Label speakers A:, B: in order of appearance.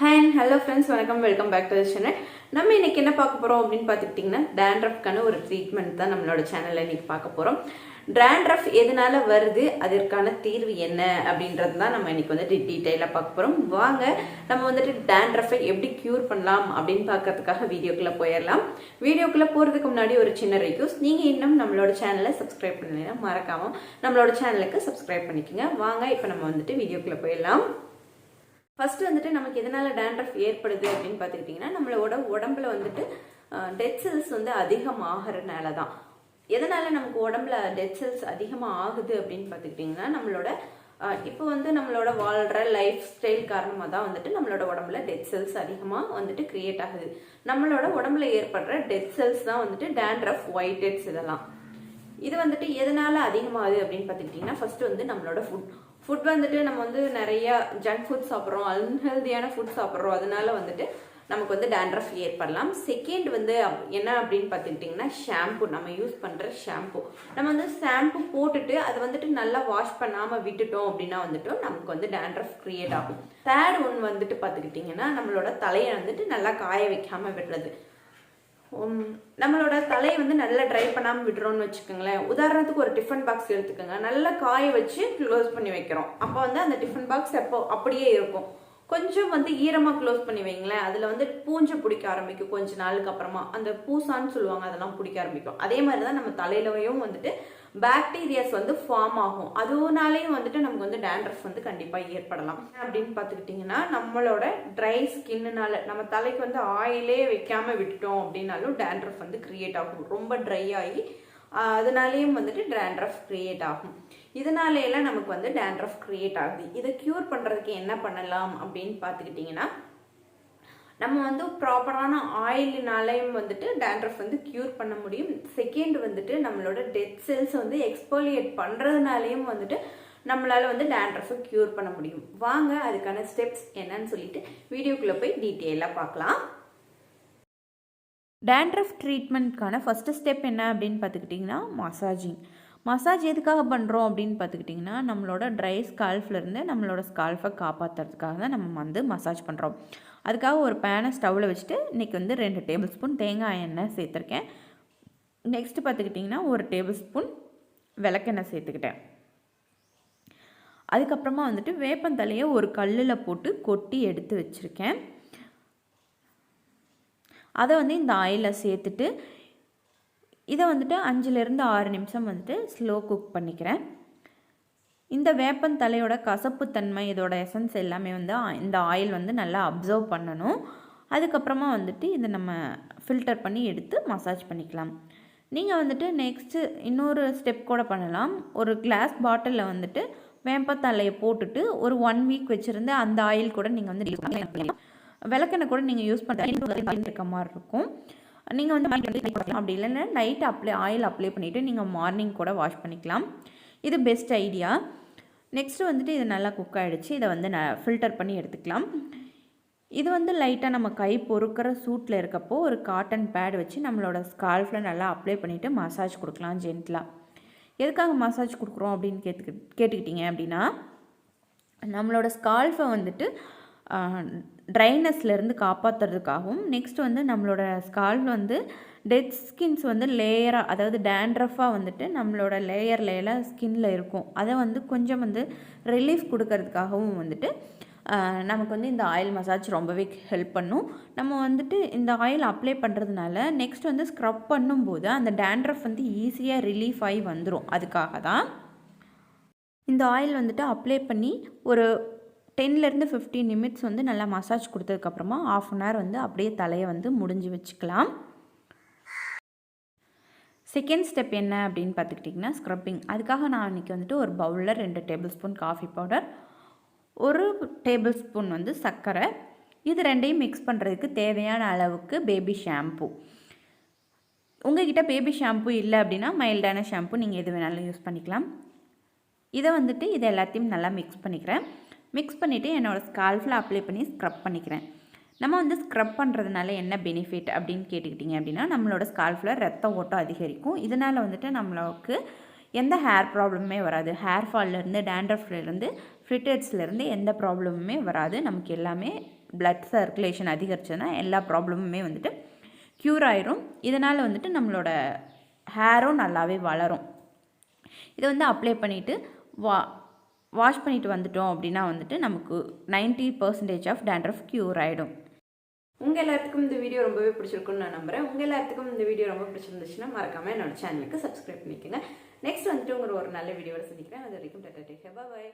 A: Hi and hello friends, welcome back to the channel. நம்ம இன்னைக்கு என்ன பார்க்க போறோம் அப்படினு பாத்துக்கிட்டீங்கன்னா dandruffக்கான ஒரு ட்ரீட்மென்ட் தான் நம்மளோட சேனல்ல இன்னைக்கு பார்க்க போறோம். dandruff எதனால வருது, அதற்கான தீர்வு என்ன அப்படின்றது தான் நம்ம இன்னைக்கு வந்து டீடைலா பார்க்க போறோம். வாங்க நம்ம வந்துட்டு dandruff எப்படி கியூர் பண்ணலாம் அப்படினு பார்க்கிறதுக்காக வீடியோக்குள்ள போயிரலாம். வீடியோக்குள்ள போறதுக்கு முன்னாடி ஒரு சின்ன ரிக்வெஸ்ட், நீங்க இன்னும் நம்மளோட சேனலை சப்ஸ்கிரைப் பண்ணலைனா மறக்காம நம்மளோட சேனலுக்கு சப்ஸ்கிரைப் பண்ணிக்கங்க. வாங்க இப்போ நம்ம வந்துட்டு வீடியோக்குள்ள போயிரலாம். ஃபர்ஸ்ட் வந்துட்டு நமக்கு எதனால dandruff ஏற்படுது அப்படின்னு பார்த்துக்கிட்டிங்கன்னா நம்மளோட உடம்புல வந்துட்டு டெட் செல்ஸ் வந்து அதிகமாகறதுனால தான். எதனால நமக்கு உடம்புல டெட் செல்ஸ் அதிகமாக ஆகுது அப்படின்னு பார்த்துக்கிட்டிங்கன்னா நம்மளோட இப்போ வந்து நம்மளோட வாழ்கிற லைஃப் ஸ்டைல் காரணமாக தான் வந்துட்டு நம்மளோட உடம்புல டெட் செல்ஸ் அதிகமாக வந்துட்டு கிரியேட் ஆகுது. நம்மளோட உடம்புல ஏற்படுற டெட் செல்ஸ் தான் வந்துட்டு dandruff, ஒயிட் ஹெட்ஸ் இதெல்லாம். இது வந்துட்டு எதனால அதிகமாகுது அப்படின்னு பார்த்துக்கிட்டிங்கன்னா ஃபர்ஸ்ட் வந்து நம்மளோட ஃபுட் வந்துட்டு நம்ம வந்து நிறைய ஜங்க் ஃபுட் சாப்பிட்றோம், அன்ஹெல்தியான ஃபுட் சாப்பிட்றோம், அதனால வந்துட்டு நமக்கு வந்து dandruff ஏற்படலாம். செகண்ட் வந்து என்ன அப்படின்னு பார்த்துக்கிட்டிங்கன்னா ஷாம்பு, நம்ம யூஸ் பண்ணுற ஷாம்பு. நம்ம வந்து ஷாம்பு போட்டுட்டு அதை வந்துட்டு நல்லா வாஷ் பண்ணாமல் விட்டுட்டோம் அப்படின்னா வந்துட்டு நமக்கு வந்து dandruff கிரியேட் ஆகும். தேர்ட் ஒன் வந்துட்டு பார்த்துக்கிட்டிங்கன்னா நம்மளோட தலையை வந்துட்டு நல்லா காய வைக்காமல் விடுறது. நம்மளோட தலையை வந்து நல்லா ட்ரை பண்ணாமல் விடுறோம்னு வச்சுக்கோங்களேன். உதாரணத்துக்கு ஒரு டிஃபன் பாக்ஸ் எடுத்துக்கோங்க, நல்லா காய வச்சு க்ளோஸ் பண்ணி வைக்கிறோம். அப்போ வந்து அந்த டிஃபன் பாக்ஸ் எப்போ அப்படியே இருக்கும். கொஞ்சம் வந்து ஈரமாக க்ளோஸ் பண்ணி வைங்களேன், அதில் வந்து பூஞ்சை பிடிக்க ஆரம்பிக்கும். கொஞ்ச நாளுக்கு அப்புறமா அந்த பூசான்னு சொல்லுவாங்க, அதெல்லாம் பிடிக்க ஆரம்பிக்கும். அதே மாதிரி தான் நம்ம தலையிலையும் வந்துட்டு பாக்டீரியாஸ் வந்து ஃபார்ம் ஆகும். அதனாலேயும் வந்துட்டு நமக்கு வந்து dandruff வந்து கண்டிப்பாக ஏற்படலாம். அப்படின்னு பார்த்துக்கிட்டிங்கன்னா நம்மளோட ட்ரை ஸ்கின்னால நம்ம தலைக்கு வந்து ஆயிலே வைக்காம விட்டுட்டோம் அப்படின்னாலும் dandruff வந்து கிரியேட் ஆகும். ரொம்ப ட்ரை ஆகி அதனாலேயும் வந்துட்டு dandruff கிரியேட் ஆகும். இதனால நமக்கு வந்து dandruff கிரியேட் ஆகுது. இதை கியூர் பண்ணுறதுக்கு என்ன பண்ணலாம் அப்படின்னு பார்த்துக்கிட்டிங்கன்னா நம்ம வந்து ப்ராப்பரான ஆயிலினாலையும் வந்துட்டு dandruff வந்து கியூர் பண்ண முடியும். செகண்ட் வந்துட்டு நம்மளோட டெட் செல்ஸ் வந்து எக்ஸ்போலியேட் பண்ணுறதுனாலையும் வந்துட்டு நம்மளால வந்து dandruff கியூர் பண்ண முடியும். வாங்க அதுக்கான ஸ்டெப்ஸ் என்னன்னு சொல்லிட்டு வீடியோக்குள்ளே போய் டீட்டெயிலாக பார்க்கலாம். dandruff ட்ரீட்மெண்ட்கான ஃபஸ்ட்டு ஸ்டெப் என்ன அப்படின்னு பார்த்துக்கிட்டிங்கன்னா மசாஜ் எதுக்காக பண்ணுறோம் அப்படின்னு பார்த்துக்கிட்டிங்கன்னா நம்மளோட ட்ரை ஸ்கால்ஃப்லேருந்து நம்மளோட ஸ்கால்ஃபை காப்பாற்றுறதுக்காக தான் நம்ம வந்து மசாஜ் பண்ணுறோம். அதுக்காக ஒரு பேனை ஸ்டவ்வில் வச்சுட்டு இன்றைக்கி வந்து 2 டேபிள் ஸ்பூன் தேங்காய் எண்ணெய் சேர்த்துருக்கேன். நெக்ஸ்ட்டு பார்த்துக்கிட்டிங்கன்னா 1 டேபிள் ஸ்பூன் விளக்கெண்ணெய் சேர்த்துக்கிட்டேன். அதுக்கப்புறமா வந்துட்டு வேப்பந்தலையை ஒரு கல்லில் போட்டு கொட்டி எடுத்து வச்சுருக்கேன். அதை வந்து இந்த ஆயிலில் சேர்த்துட்டு இதை வந்துட்டு 5லேருந்து 6 நிமிஷம் வந்துட்டு ஸ்லோ குக் பண்ணிக்கிறேன். இந்த வேப்பந்தலையோட கசப்புத்தன்மை, இதோட எசன்ஸ் எல்லாமே வந்து இந்த ஆயில் வந்து நல்லா அப்சர்வ் பண்ணணும். அதுக்கப்புறமா வந்துட்டு இதை நம்ம ஃபில்டர் பண்ணி எடுத்து மசாஜ் பண்ணிக்கலாம். நீங்கள் வந்துட்டு நெக்ஸ்ட்டு இன்னொரு ஸ்டெப் கூட பண்ணலாம். ஒரு கிளாஸ் பாட்டிலில் வந்துட்டு வேப்பந்தலையை போட்டுட்டு ஒரு 1 வீக் வச்சுருந்து அந்த ஆயில் கூட நீங்கள் வந்து விளக்கெண்ணெய் கூட நீங்கள் யூஸ் பண்ணுற இருக்க மாதிரி இருக்கும். நீங்கள் வந்து அப்படி இல்லைன்னா நைட்டு ஆயில் அப்ளை பண்ணிவிட்டு நீங்கள் மார்னிங் கூட வாஷ் பண்ணிக்கலாம். இது பெஸ்ட் ஐடியா. நெக்ஸ்ட்டு வந்துட்டு இது நல்லா குக் ஆகிடுச்சு. இதை வந்து ஃபில்டர் பண்ணி எடுத்துக்கலாம். இது வந்து லைட்டாக நம்ம கை பொறுக்கிற சூட்டில் இருக்கப்போ ஒரு காட்டன் பேட் வச்சு நம்மளோட ஸ்கால்ஃபில் நல்லா அப்ளை பண்ணிவிட்டு மசாஜ் கொடுக்கலாம் ஜென்டலாக. எதுக்காக மசாஜ் கொடுக்குறோம் அப்படின்னு கேட்டுக்கிட்டிங்க அப்படின்னா நம்மளோட ஸ்கால்ஃபை வந்துட்டு ட்ரைனஸ்லேருந்து காப்பாற்றுறதுக்காகவும், நெக்ஸ்ட் வந்து நம்மளோட ஸ்கால்ஃப் வந்து டெட் ஸ்கின்ஸ் வந்து லேயராக, அதாவது dandruffாக வந்துட்டு நம்மளோட லேயர் ஸ்கின்னில் இருக்கும். அதை வந்து கொஞ்சம் வந்து ரிலீஃப் கொடுக்கறதுக்காகவும் வந்துட்டு நமக்கு வந்து இந்த ஆயில் மசாஜ் ரொம்பவே ஹெல்ப் பண்ணும். நம்ம வந்துட்டு இந்த ஆயில் அப்ளை பண்ணுறதுனால நெக்ஸ்ட் வந்து ஸ்க்ரப் பண்ணும்போது அந்த dandruff வந்து ஈஸியாக ரிலீஃப் ஆகி வந்துடும். அதுக்காக தான் இந்த ஆயில் வந்துட்டு அப்ளை பண்ணி ஒரு 10லேருந்து 15 நிமிட்ஸ் வந்து நல்லா மசாஜ் கொடுத்ததுக்கப்புறமா 1/2 அன் ஹவர் வந்து அப்படியே தலையை வந்து முடிஞ்சு வச்சுக்கலாம். செகண்ட் ஸ்டெப் என்ன அப்படின்னு பார்த்துக்கிட்டிங்கன்னா ஸ்க்ரப்பிங். அதுக்காக நான் இன்றைக்கி வந்துட்டு ஒரு பவுலில் 2 table spoon coffee powder, 1 table spoon வந்து சர்க்கரை, இது ரெண்டையும் மிக்ஸ் பண்ணுறதுக்கு தேவையான அளவுக்கு பேபி ஷாம்பு. உங்கள்கிட்ட பேபி ஷாம்பு இல்லை அப்படின்னா மைல்டான ஷாம்பு நீங்கள் எது வேணாலும் யூஸ் பண்ணிக்கலாம். இதை வந்துட்டு இது எல்லாத்தையும் நல்லா மிக்ஸ் பண்ணிக்கிறேன். மிக்ஸ் பண்ணிவிட்டு என்னோடய ஸ்கால்ஃபில் அப்ளை பண்ணி ஸ்க்ரப் பண்ணிக்கிறேன். நம்ம வந்து ஸ்க்ரப் பண்ணுறதுனால என்ன பெனிஃபிட் அப்படின்னு கேட்டுக்கிட்டிங்க அப்படின்னா நம்மளோட ஸ்கால்ஃபில் ரத்த ஓட்டம் அதிகரிக்கும். இதனால் வந்துட்டு நம்மளுக்கு எந்த ஹேர் ப்ராப்ளமே வராது. ஹேர் ஃபால்லேருந்து dandruffலேருந்து
B: ஃபிட்டட்ஸ்லேருந்து எந்த ப்ராப்ளமுமே வராது. நமக்கு எல்லாமே பிளட் சர்க்குலேஷன் அதிகரிச்சதுன்னா எல்லா ப்ராப்ளமுமே வந்துட்டு க்யூர் ஆயிரும். இதனால் வந்துட்டு நம்மளோட ஹேரும் நல்லாவே வளரும். இதை வந்து அப்ளை பண்ணிவிட்டு வாஷ் பண்ணிவிட்டு வந்துட்டோம் அப்படின்னா வந்துட்டு நமக்கு 90% ஆஃப் டேண்ட்ரஃப் க்யூர் ஆகிடும்.
A: உங்கள் எல்லாத்துக்கும் இந்த வீடியோ ரொம்பவே பிடிச்சிருக்குன்னு நான் நம்புறேன். உங்கள் எல்லாத்துக்கும் இந்த வீடியோ ரொம்ப பிடிச்சிருந்துச்சுன்னா மறக்காமல் என்னோட சேனலுக்கு சப்ஸ்கிரைப் பண்ணிக்கோங்க. நெக்ஸ்ட் வந்துட்டு உங்களை ஒரு நல்ல வீடியோவில் சந்திக்கிறேன். அது வரைக்கும் டாடா டேக் கேர். பை.